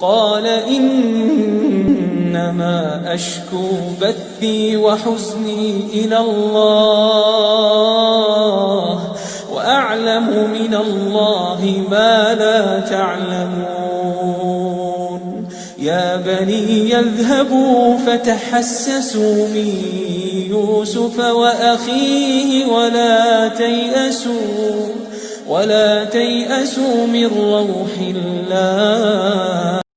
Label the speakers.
Speaker 1: قال إنما أشكو بثي وحزني إلى الله وأعلم من الله ما لا تعلمون يا بني اذهبوا فتحسسوا من يوسف وأخيه ولا تيأسوا من روح الله